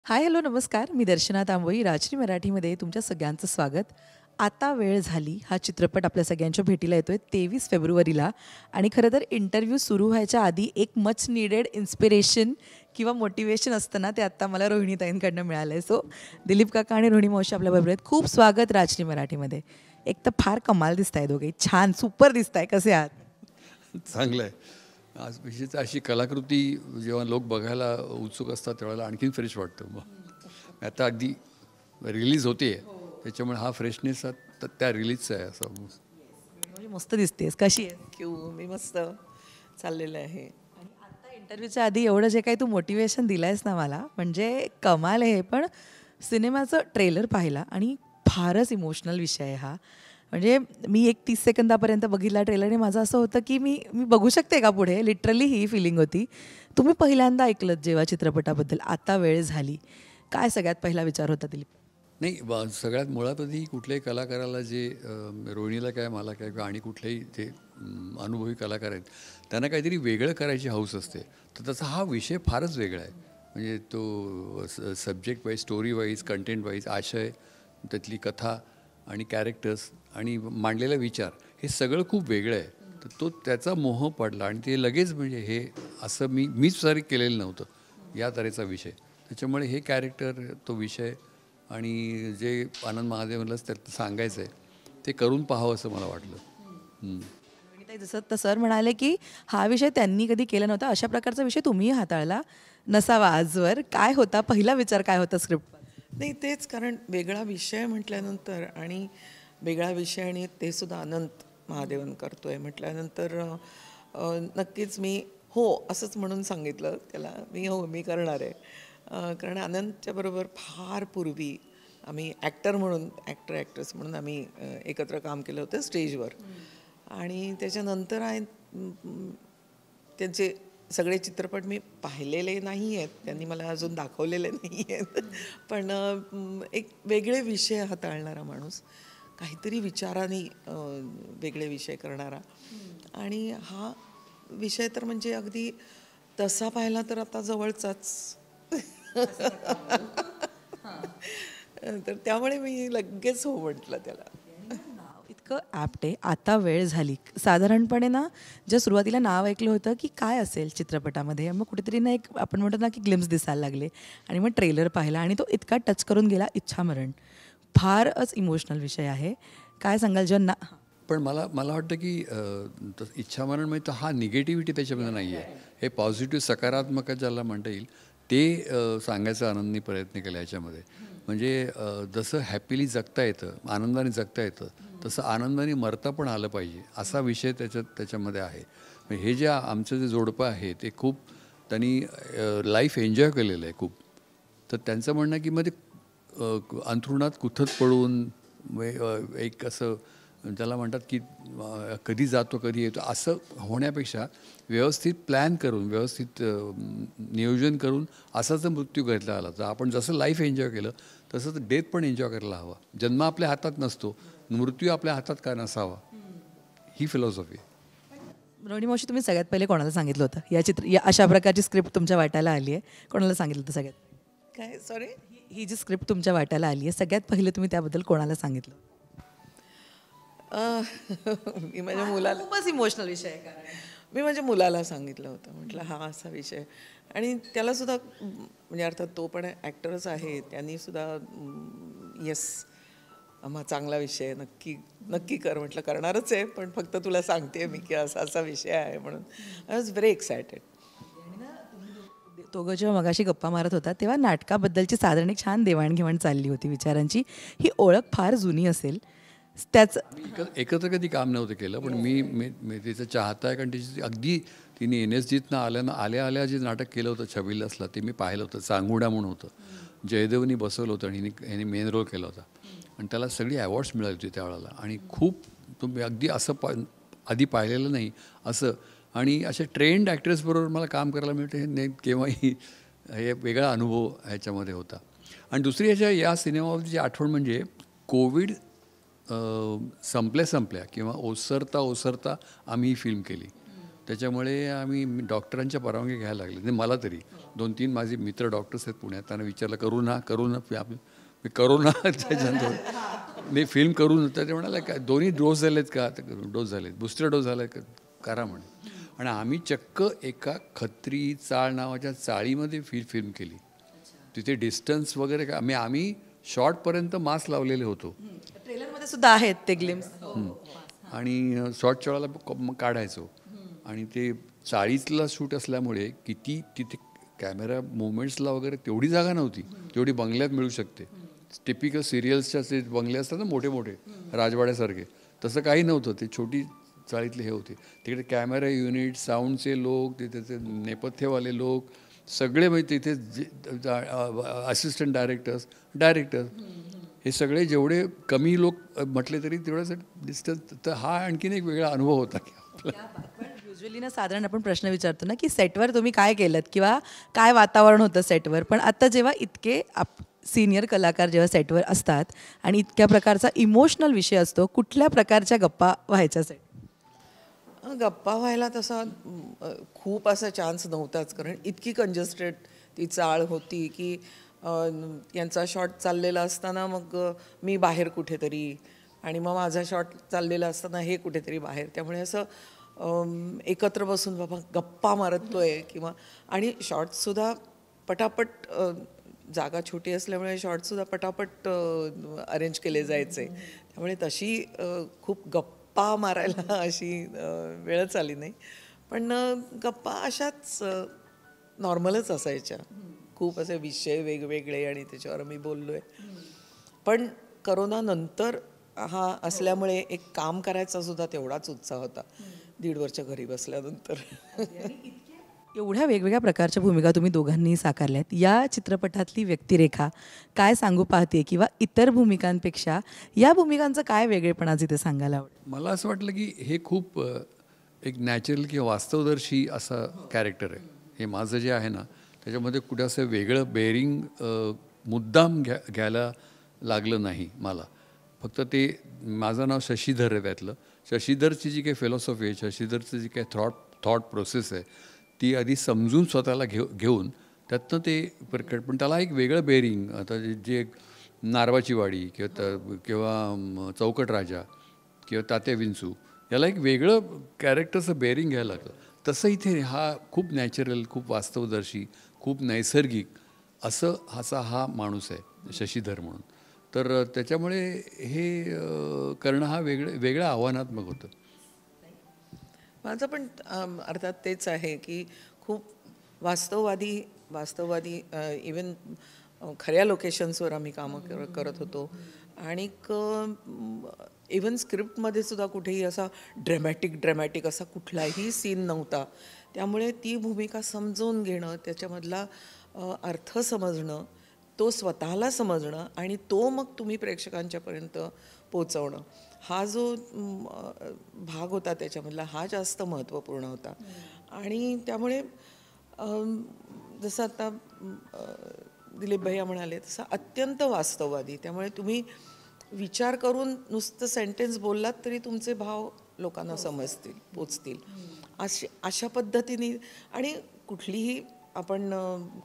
हाय, hello, नमस्कार. मी दर्शना तांबोई. राजश्री मराठीमध्ये तुमच्या सगळ्यांचं स्वागत. आता वेळ झाली हा चित्रपट आपल्या सगळ्यांच्या भेटीला येतोय 23 फेब्रुवारीला आणि खरं तर इंटरव्ह्यू सुरू व्हायच्या आधी एक मच नीडेड इन्स्पिरेशन किंवा मोटिवेशन असतं ना, ते आत्ता मला रोहिणीताईंकडनं मिळालं आहे. सो दिलीप काका आणि रोहिणी मावशी आपल्याबरोबर आहेत. खूप स्वागत राजश्री मराठीमध्ये. एक तर फार कमाल दिसताय दोघे. छान, सुपर दिसताय. कसे आहात? चांगलं आहे. आज विशेष अशी कलाकृती जेव्हा लोक बघायला उत्सुक असतात त्यावेळेला आणखीन फ्रेश वाटतं. मग आता अगदी रिलीज होते त्याच्यामुळे हा फ्रेशनेस त्या रिलीजचा आहे असं. म्हणजे मस्त दिसतेस. कशी आहे? थँक्यू. मी मस्त चाललेलं आहे. आणि आता इंटरव्ह्यूच्या आधी एवढं जे काही तू मोटिवेशन दिलंयस ना मला, म्हणजे कमाल आहे. पण सिनेमाचं ट्रेलर पाहिला आणि फारच इमोशनल विषय आहे हा. म्हणजे मी एक 30 सेकंदापर्यंत बघितला ट्रेलर आणि माझं असं होतं की मी मी बघू शकते का पुढे. लिटरली ही फिलिंग होती. तुम्ही पहिल्यांदा ऐकलत जेव्हा चित्रपटाबद्दल आता वेळ झाली, काय सगळ्यात पहिला विचार होता दिलीप? नाही, सगळ्यात मुळात आधी कुठल्याही कलाकाराला जे रोहिणीला काय मला काय आणि कुठलेही ते अनुभवी कलाकार आहेत त्यांना काहीतरी वेगळं करायची हौस असते. तर तसा हा विषय फारच वेगळा आहे. म्हणजे तो subject wise, story wise, content wise, आशय, त्यातली कथा आणि कॅरेक्टर्स आणि मांडलेला विचार हे सगळं खूप वेगळं आहे. तर तो त्याचा मोह पडला आणि ते लगेच म्हणजे हे असं मीच सारी केलेलं नव्हतं या तऱ्हेचा विषय. त्याच्यामुळे हे कॅरेक्टर, तो विषय आणि जे आनंद महादेवनलाच त्यात सांगायचं आहे ते करून पाहावं असं मला वाटलं. रोहिणीताई, जसं तर सर म्हणाले की हा विषय त्यांनी कधी केला नव्हता, अशा प्रकारचा विषय तुम्ही हाताळला नसावा आजवर. काय होता पहिला विचार, काय होता स्क्रिप्ट? नाही, तेच कारण वेगळा विषय म्हटल्यानंतर आणि वेगळा विषय आणि ते सुद्धा अनंत महादेवन करतोय म्हटल्यानंतर नक्कीच मी हो असंच म्हणून सांगितलं त्याला. मी करणार आहे. कारण अनंतच्या बरोबर फार पूर्वी आम्ही ॲक्टर म्हणून ॲक्ट्रेस म्हणून आम्ही एकत्र काम केलं होतं स्टेजवर. आणि त्याच्यानंतर त्यांचे सगळे चित्रपट मी पाहिलेले नाही आहेत, त्यांनी मला अजून दाखवलेले नाही आहेत. पण एक वेगळे विषय हाताळणारा माणूस, काहीतरी विचाराने वेगळे विषय करणारा. आणि हा विषय तर म्हणजे अगदी तसा पाहिला तर आता जवळचाच. तर त्यामुळे मी लगेच हो म्हटलं त्याला. नाव इतकं ॲप्ट आहे, आता वेळ झाली. साधारणपणे ना, ज्या सुरुवातीला नाव ऐकलं होतं की काय असेल चित्रपटामध्ये, मग कुठेतरी ना एक आपण म्हणतो ना की ग्लिम्स दिसायला लागले आणि मग ट्रेलर पाहिला आणि तो इतका टच करून गेला. इच्छामरण फारच इमोशनल विषय आहे. काय सांगाल ज्यांना? पण मला मला वाटतं की इच्छामरण म्हणजे तर हा निगेटिव्हिटी त्याच्यामध्ये नाही आहे. हे पॉझिटिव्ह सकारात्मक ज्याला म्हणता येईल ते सांगायचा आनंदनी प्रयत्न केला याच्यामध्ये. म्हणजे जसं हॅपीली जगता येतं, आनंदाने जगता येतं, तसं आनंदाने मरता पण आलं पाहिजे असा विषय त्याच्यामध्ये आहे. हे जे आमचं जे जोडपं आहे ते खूप त्यांनी लाईफ एन्जॉय केलेलं आहे खूप. तर त्यांचं म्हणणं आहे की मग ते अंथरुणात कुथत पडून एक असं त्याला म्हणतात की कधी जातो कधी येतो असं होण्यापेक्षा व्यवस्थित प्लॅन करून, व्यवस्थित नियोजन करून असा जर मृत्यू घेतला आला तर आपण जसं लाईफ एन्जॉय केलं तसंच डेथ पण एन्जॉय करायला हवा. जन्म आपल्या हातात नसतो, मृत्यू आपल्या हातात का नसावा, ही फिलॉसॉफी. रोहिणी मावशी, तुम्ही सगळ्यात पहिले कोणाला सांगितलं होतं या अशा प्रकारची स्क्रिप्ट तुमच्या वाट्याला आली आहे? कोणाला सांगितलं होतं सगळ्यात? काय सॉरी? ही जी स्क्रिप्ट तुमच्या वाट्याला आली आहे, सगळ्यात पहिले तुम्ही त्याबद्दल कोणाला सांगितलं? मी माझ्या मुलाला खूपच इमोशनल विषय आहे कारण. मी माझ्या मुलाला सांगितलं होतं. म्हटलं हा असा विषय. आणि त्यालासुद्धा म्हणजे अर्थात तो पण ॲक्टरच आहे, त्यांनीसुद्धा येस मग चांगला विषय आहे, नक्की नक्की कर. म्हटलं करणारच आहे, पण फक्त तुला सांगते मी की असा असा विषय आहे म्हणून. I was very excited. दोघं जेव्हा मगाशी गप्पा मारत होता तेव्हा नाटकाबद्दलची साधारण एक छान देवाणघेवाण चालली होती विचारांची. ही ओळख फार जुनी असेल. त्याचं एकत्र कधी काम नव्हतं केलं, पण मी तिचं चाहता आहे. कारण तिची अगदी तिने NSGतनं आल्या आल्या जे नाटक केलं होतं छबिलसला ते मी पाहिलं होतं. चांगुडा म्हणून होतं, जयदेवनी बसवलं होतं आणि ह्याने मेन रोल केला होता आणि त्याला सगळी अवॉर्ड्स मिळाली होती त्यावेळेला. आणि खूप तुम्ही अगदी असं आधी पाहिलेलं नाही असं. आणि अशा ट्रेंड ॲक्ट्रेसबरोबर मला काम करायला मिळतं हे केव्हाही हे वेगळा अनुभव ह्याच्यामध्ये होता. आणि दुसरी या सिनेमावरची आठवण म्हणजे कोविड संपल्या किंवा ओसरता आम्ही ही फिल्म केली. त्याच्यामुळे आम्ही डॉक्टरांच्या परवानगी घ्यायला लागले. नाही मला तरी 2-3 माझे मित्र डॉक्टर्स आहेत पुण्यात, त्यांना विचारलं करू ना मी करू ना त्याच्यानंतर मी फिल्म करू ना, तर ते म्हणाले काय दोन्ही डोस झालेत का? डोस झालेत, बूस्टर डोस झाला का? करा म्हणे. आणि आम्ही चक्क एका खत्री चाळ नावाच्या चाळीमध्ये फिल्म केली. तिथे डिस्टन्स वगैरे काय आम्ही शॉर्टपर्यंत मास्क लावलेले होतो ट्रेलरमध्ये सुद्धा आहेत ते ग्लिम्स. आणि शॉर्ट चळाला काढायचो. आणि ते चाळीतला शूट असल्यामुळे किती तिथे कॅमेरा मुवमेंट्सला वगैरे तेवढी जागा नव्हती तेवढी बंगल्यात मिळू शकते. टिपिकल सिरियल्सच्या जे बंगले असतात ना मोठे मोठे राजवाड्यासारखे, तसं काही नव्हतं. ते छोटी चाळीतले हे होते. तिकडे कॅमेरा युनिट, साऊंडचे लोक, तिथे नेपथ्यवाले लोक सगळे, म्हणजे तिथे असिस्टंट डायरेक्टर्स हे सगळे जेवढे कमी लोक म्हटले तरी तेवढंच डिस्टन्स. तर हा आणखीन एक वेगळा अनुभव होता की युजली ना साधारण आपण प्रश्न विचारतो ना की सेटवर तुम्ही काय केलं किंवा काय वातावरण होतं सेटवर, पण आता जेव्हा इतके सिनियर कलाकार जेव्हा सेटवर असतात आणि इतक्या प्रकारचा इमोशनल विषय असतो, कुठल्या प्रकारच्या गप्पा व्हायच्या सेट? गप्पा व्हायला तसा खूप असा चान्स नव्हताच, कारण इतकी कंजेस्टेड ती चाळ होती की यांचा शॉट चाललेला असताना मग मी बाहेर कुठेतरी आणि मग माझा शॉट चाललेला असताना हे कुठेतरी बाहेर. त्यामुळे असं एकत्र बसून बाबा गप्पा मारतोय किंवा आणि शॉटसुद्धा पटापट, जागा छोटी असल्यामुळे शॉटसुद्धा पटापट अरेंज केले जायचे. त्यामुळे तशी खूप गप्पा मारायला अशी वेळच आली नाही. पण गप्पा अशाच नॉर्मलच असायच्या. खूप असे विषय वेगवेगळे आणि त्याच्यावर मी बोललो आहे. पण करोनानंतर हा असल्यामुळे एक काम करायचा सुद्धा तेवढाच उत्साह होता 1.5 वर्ष घरी बसल्यानंतर. एवढ्या वेगवेगळ्या प्रकारच्या भूमिका तुम्ही दोघांनी साकारल्यात. या चित्रपटातली व्यक्तिरेखा काय सांगू पाहते किंवा इतर भूमिकांपेक्षा या भूमिकांचं काय वेगळेपण आज इथे सांगायला आवडेल? मला असं वाटलं की हे खूप एक नॅचरल किंवा वास्तवदर्शी असं कॅरेक्टर आहे. हे माझं जे आहे ना त्याच्यामध्ये कुठे असं वेगळं बेअरिंग मुद्दाम घ्यायला लागलं नाही मला. फक्त ते माझं नाव शशीधर आहे. त्यातलं शशीधरची जी काही फिलॉसॉफी आहे, शशीधरची जी काही थॉट प्रोसेस आहे, ती आधी समजून स्वतःला घेऊन त्यातनं ते प्रकट. पण त्याला एक वेगळं बेअरिंग, आता जे नारवाची वाडी किंवा चौकट राजा किंवा तात्या विंचू, याला एक वेगळं कॅरेक्टरचं बेअरिंग घ्यायला लागलं. तसं इथे हा खूप नॅचरल, खूप वास्तवदर्शी, खूप नैसर्गिक असा हा माणूस आहे शशीधर म्हणून. तर त्याच्यामुळे हे करणं हा वेगळं आव्हानात्मक होतं. माझं पण अर्थात तेच आहे की खूप वास्तववादी इवन खऱ्या लोकेशन्सवर आम्ही कामं करत होतो. आणि इवन स्क्रिप्टमध्ये सुद्धा कुठेही असा ड्रॅमॅटिक असा कुठलाही सीन नव्हता. त्यामुळे ती भूमिका समजून घेणं, त्याच्यामधला अर्थ समजणं, तो स्वतःला समजणं आणि तो मग तुम्ही प्रेक्षकांच्यापर्यंत पोचवणं, हा जो भाग होता त्याच्यामधला हा जास्त महत्त्वपूर्ण होता. आणि त्यामुळे जसं आता दिलीप भैया म्हणाले तसं अत्यंत वास्तववादी. त्यामुळे तुम्ही विचार करून नुसतं सेंटेन्स बोललात तरी तुमचे भाव लोकांना समजतील, पोचतील, अशा पद्धतीने. आणि कुठलीही आपण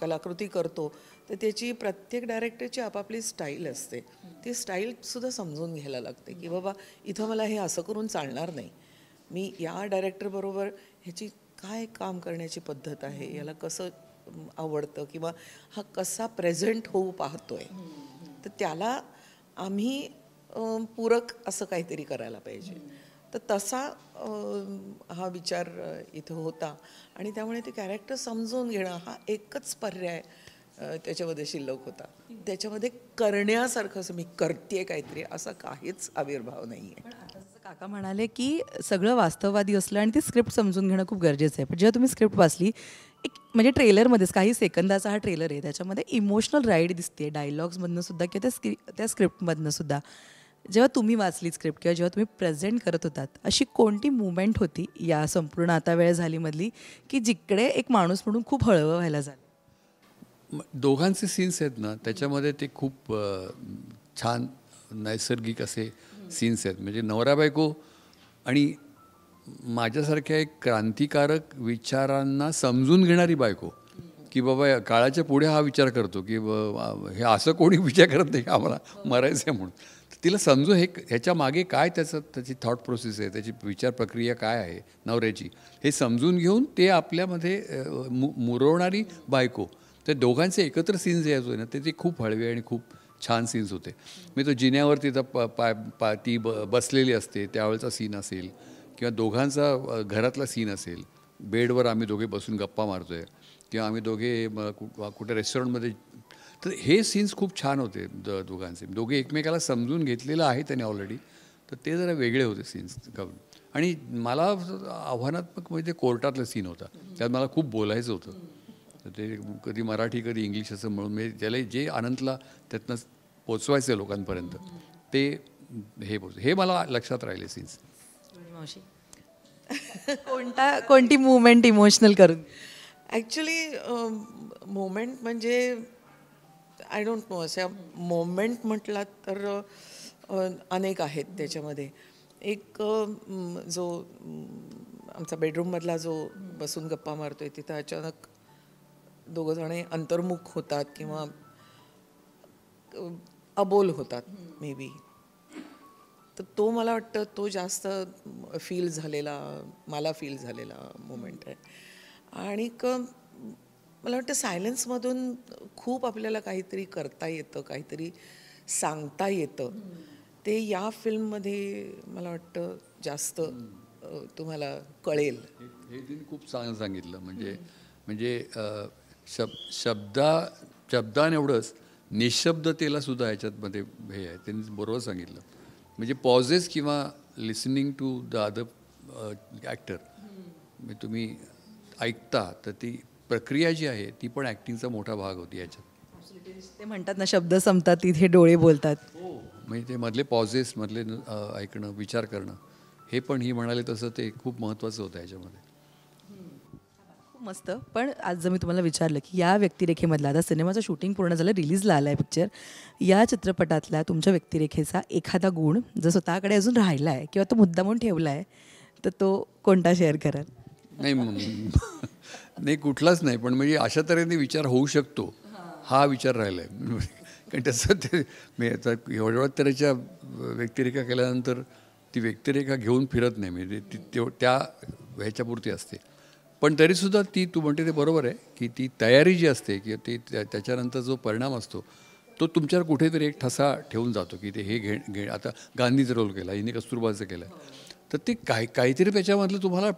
कलाकृती करतो तर त्याची प्रत्येक डायरेक्टरची आपापली स्टाईल असते. ती स्टाईलसुद्धा समजून घ्यायला लागते की बाबा इथं मला हे असं करून चालणार नाही, मी या डायरेक्टरबरोबर ह्याची काय काम करण्याची पद्धत आहे, याला कसं आवडतं किंवा हा कसा प्रेझेंट होऊ पाहतोय, तर त्याला आम्ही पूरक असं काहीतरी करायला पाहिजे. तर तसा हा विचार इथं होता. आणि त्यामुळे ते कॅरेक्टर समजून घेणं हा एकच पर्याय त्याच्यामध्ये शिल्लक होता. त्याच्यामध्ये करण्यासारखं असं मी करते काहीतरी असा काहीच आविर्भाव नाही आहे. काका म्हणाले की सगळं वास्तववादी असलं आणि ती स्क्रिप्ट समजून घेणं खूप गरजेचं आहे. पण जेव्हा तुम्ही स्क्रिप्ट वाचली, एक म्हणजे ट्रेलरमध्येच काही सेकंदाचा हा ट्रेलर आहे, त्याच्यामध्ये इमोशनल राईड दिसते डायलॉग्समधनं सुद्धा किंवा त्या स्क्रिप्टमधनं सुद्धा. जेव्हा तुम्ही वाचली स्क्रिप्ट किंवा जेव्हा तुम्ही प्रेझेंट करत होतात, अशी कोणती मुवमेंट होती या संपूर्ण आता वेळ झाली मधली की जिकडे एक माणूस म्हणून खूप हळवं व्हायला झालं? दोघांचे सीन्स आहेत ना त्याच्यामध्ये ते खूप छान नैसर्गिक असे सीन्स आहेत. म्हणजे नवरा बायको आणि माझ्यासारख्या एक क्रांतिकारक विचारांना समजून घेणारी बायको, की बाबा काळाच्या पुढे हा विचार करतो की हे असं कोणी विचार करत नाही की आम्हाला मरायचं आहे म्हणून. तर तिला समजून ह्याच्या मागे काय त्याची थॉट प्रोसेस आहे, त्याची विचार प्रक्रिया काय आहे नवऱ्याची, हे समजून घेऊन ते आपल्यामध्ये मुरवणारी बायको. तर दोघांचे एकत्र सीन्स जे असतो ना ते खूप हळवे आणि खूप छान सीन्स होते. मी तो जिन्यावर तिथं ती बसलेली असते त्यावेळेचा सीन असेल, किंवा दोघांचा घरातला सीन असेल, बेडवर आम्ही दोघे बसून गप्पा मारतो आहे, किंवा आम्ही दोघे कुठे रेस्टॉरंटमध्ये. तर हे सीन्स खूप छान होते दोघांचे. दोघे एकमेकाला समजून घेतलेलं आहे त्याने ऑलरेडी, तर ते जरा वेगळे होते सीन्स. आणि मला आव्हानात्मक म्हणजे ते कोर्टातलं सीन होता, त्यात मला खूप बोलायचं होतं. तर ते कधी मराठी कधी इंग्लिश असं म्हणून म्हणजे त्याला जे आनंदला त्यातनं पोचवायचं लोकांपर्यंत ते हे मला लक्षात राहिले सीन्स. मावशी कोणती मुवमेंट इमोशनल करून? ॲक्च्युली मोमेंट म्हणजे आय डोंट नो, अशा मोमेंट म्हटलात तर अनेक आहेत त्याच्यामध्ये. एक जो आमचा बेडरूममधला जो बसून गप्पा मारतोय तिथं अचानक दोघंजणे अंतर्मुख होतात किंवा अबोल होतात मे बी. तर तो मला वाटतं तो जास्त मला फील झालेला मोमेंट आहे. आणि मला वाटतं सायलेन्समधून खूप आपल्याला काहीतरी करता येतं, काहीतरी सांगता येतं. ते या फिल्ममध्ये मला वाटतं जास्त तुम्हाला कळेल. हे तिने खूप चांगलं सांगितलं. म्हणजे शब्दान एवढंच निशब्दतेला सुद्धा ह्याच्यातमध्ये हे आहे, त्यांनी बरोबर सांगितलं. म्हणजे पॉजेस किंवा listening to the other actor, म्हणजे तुम्ही ऐकता तर ती प्रक्रिया जी आहे ती पण ॲक्टिंगचा मोठा भाग होती याच्यात. ते म्हणतात ना, शब्द संपतात तिथे डोळे बोलतात. हो, म्हणजे ते मधले पॉजेस, मधले ऐकणं, विचार करणं, हे पण ही म्हणाले तसं ते खूप महत्त्वाचं होतं याच्यामध्ये. खूप मस्त. पण आज जर मी तुम्हाला विचारलं की या व्यक्तिरेखेमधला, आता सिनेमाचं शूटिंग पूर्ण झालं, रिलीजला आला आहे पिक्चर, या चित्रपटातल्या तुमच्या व्यक्तिरेखेचा एखादा गुण जर स्वतःकडे अजून राहिला आहे किंवा तो मुद्दामून ठेवला आहे तर तो कोणता शेअर कराल? नाही कुठलाच नाही, पण म्हणजे अशा तऱ्हेने विचार होऊ शकतो हा विचार राहिला आहे. कारण तसं ते मी आता एवढ्या तऱ्हेच्या व्यक्तिरेखा केल्यानंतर ती व्यक्तिरेखा घेऊन फिरत नाही, म्हणजे ती त्या ह्याच्यापुरती असते. पण तरीसुद्धा तू म्हणते ते बरोबर आहे की ती तयारी जी असते की ती त्याच्यानंतर जो परिणाम असतो तो तुमच्यावर कुठेतरी एक ठसा ठेवून जातो की ते हे आता गांधीचा रोल केला, हिने कस्तुरबाचं केलं, तर ते काहीतरी त्याच्यामधलं तुम्हाला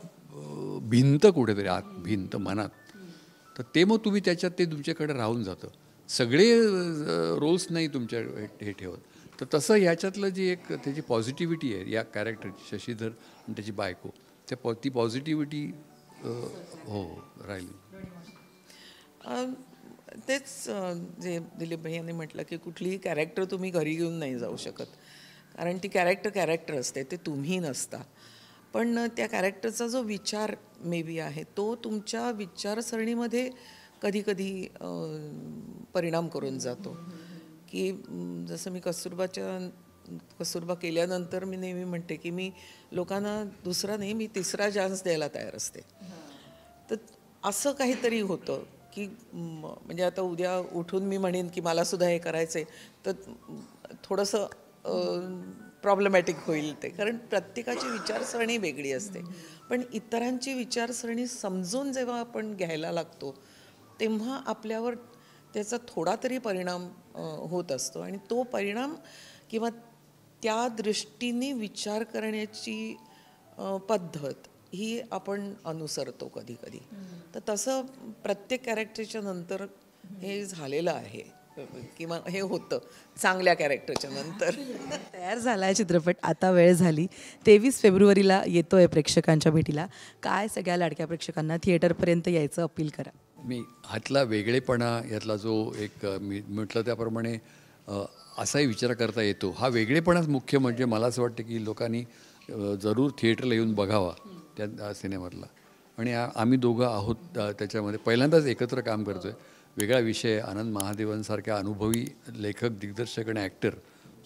भिंत कुठेतरी आत, भिंत मनात, तर ते मग तुम्ही त्याच्यात ते तुमच्याकडे राहून जातं. सगळे रोल्स नाही तुमच्या हे ठेवत. तर तसं ह्याच्यातलं जी एक त्याची पॉझिटिव्हिटी आहे या कॅरेक्टरची, शशीधर आणि त्याची बायको, ती पॉझिटिव्हिटी हो राहिली. तेच जे दिलीप भैयांनी म्हटलं की कुठलीही कॅरेक्टर तुम्ही घरी घेऊन नाही जाऊ शकत, कारण ती कॅरेक्टर असते, ते तुम्ही नसता. पण त्या कॅरेक्टरचा जो विचार मे बी आहे तो तुमच्या विचारसरणीमध्ये कधी कधी परिणाम करून जातो. की जसं मी कस्तुरबा केल्यानंतर मी नेहमी म्हणते की मी लोकांना दुसरा नाही, मी तिसरा चान्स द्यायला तयार असते. तर असं काहीतरी होतं की म्हणजे आता उद्या उठून मी म्हणेन की मला सुद्धा हे करायचं आहे तर थोडंसं प्रॉब्लेमॅटिक होईल ते, कारण प्रत्येकाची विचारसरणी वेगळी असते. पण इतरांची विचारसरणी समजून जेव्हा आपण घ्यायला लागतो तेव्हा आपल्यावर त्याचा थोडा तरी परिणाम होत असतो. आणि तो परिणाम किंवा त्या दृष्टीने विचार करण्याची पद्धत ही आपण अनुसरतो कधी कधी. तर तसं प्रत्येक कॅरेक्टरच्या नंतर हे झालेलं आहे किंवा हे होतं चांगल्या कॅरेक्टरच्या नंतर. तयार झाला आहे चित्रपट, आता वेळ झाली. 23 फेब्रुवारीला येतो आहे प्रेक्षकांच्या भेटीला. काय सगळ्या लाडक्या प्रेक्षकांना थिएटरपर्यंत यायचं अपील करा? मी ह्यातला वेगळेपणा, यातला जो एक मी म्हटलं त्याप्रमाणे असाही विचार करता येतो, हा वेगळेपणाच मुख्य. म्हणजे मला असं वाटतं की लोकांनी जरूर थिएटरला येऊन बघावा त्या सिनेमातला. आणि आम्ही दोघं आहोत त्याच्यामध्ये, पहिल्यांदाच एकत्र काम करतो आहे. वेगळा विषय, आनंद महादेवनसारख्या अनुभवी लेखक, दिग्दर्शक आणि ॲक्टर,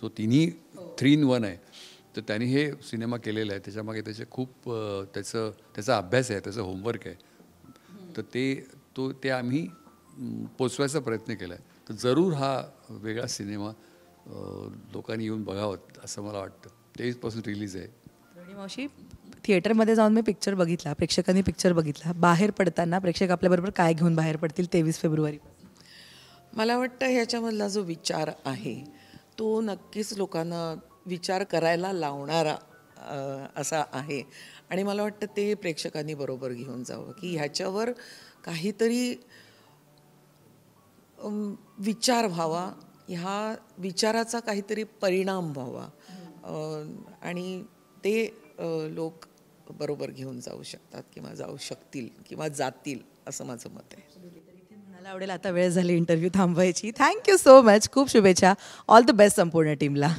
जो तिन्ही 3 in 1 आहे. तर त्यांनी हे सिनेमा केलेला आहे, त्याच्यामागे त्याचे खूप त्याचा अभ्यास आहे, त्याचं होमवर्क आहे. तर ते आम्ही पोचवायचा प्रयत्न केला आहे. तर जरूर हा वेगळा सिनेमा लोकांनी येऊन बघावं असं मला वाटतं. 23पासून रिलीज आहे. रोहिणी मावशी, थिएटरमध्ये जाऊन मी पिक्चर बघितला, प्रेक्षकांनी पिक्चर बघितला. बाहेर पडताना प्रेक्षक आपल्याबरोबर काय घेऊन बाहेर पडतील 23 फेब्रुवारी? मला वाटतं ह्याच्यामधला जो विचार आहे तो नक्कीच लोकांना विचार करायला लावणारा असा आहे. आणि मला वाटतं ते प्रेक्षकांनी बरोबर घेऊन जावं की ह्याच्यावर काहीतरी विचार व्हावा, ह्या विचाराचा काहीतरी परिणाम व्हावा, आणि ते लोक बरोबर घेऊन जाऊ शकतात किंवा जाऊ शकतील किंवा जातील असं माझं मत आहे. म्हणायला आवडेल आता वेळ झाली इंटरव्ह्यू थांबवायची. Thank you so much. खूप शुभेच्छा. ऑल द बेस्ट संपूर्ण टीमला.